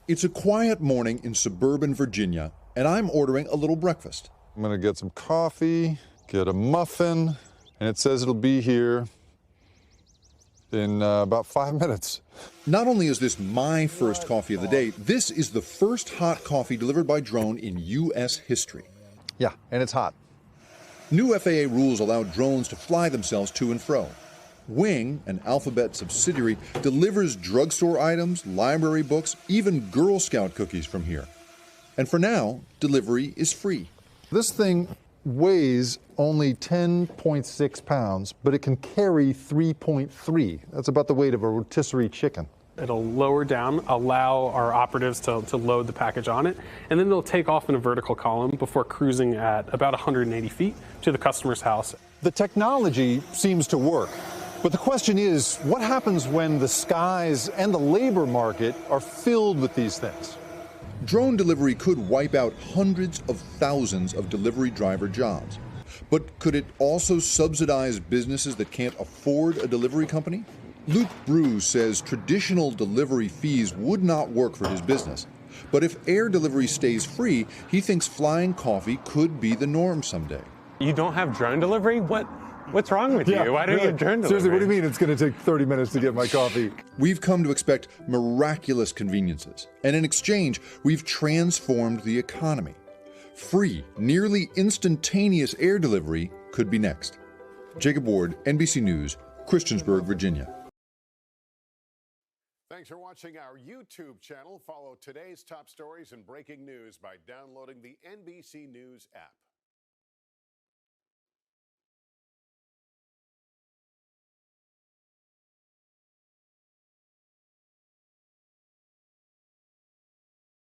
It's a quiet morning in suburban Virginia, and I'm ordering a little breakfast. I'm gonna get some coffee, get a muffin, and it says it'll be here in about 5 minutes. Not only is this my first coffee of the day, this is the first hot coffee delivered by drone in U.S. history. Yeah, and it's hot. New FAA rules allow drones to fly themselves to and fro. Wing, an Alphabet subsidiary, delivers drugstore items, library books, even Girl Scout cookies from here. And for now, delivery is free. This thing weighs only 10.6 pounds, but it can carry 3.3. That's about the weight of a rotisserie chicken. It'll lower down, allow our operatives to load the package on it, and then it'll take off in a vertical column before cruising at about 180 feet to the customer's house. The technology seems to work, but the question is, what happens when the skies and the labor market are filled with these things? Drone delivery could wipe out hundreds of thousands of delivery driver jobs. But could it also subsidize businesses that can't afford a delivery company? Luke Bruce says traditional delivery fees would not work for his business. But if air delivery stays free, he thinks flying coffee could be the norm someday. You don't have drone delivery? What's wrong with you? Why don't you have drone delivery? Seriously, what do you mean it's going to take 30 minutes to get my coffee? We've come to expect miraculous conveniences, and in exchange, we've transformed the economy. Free, nearly instantaneous air delivery could be next. Jacob Ward, NBC News, Christiansburg, Virginia. Thanks for watching our YouTube channel. Follow today's top stories and breaking news by downloading the NBC News app.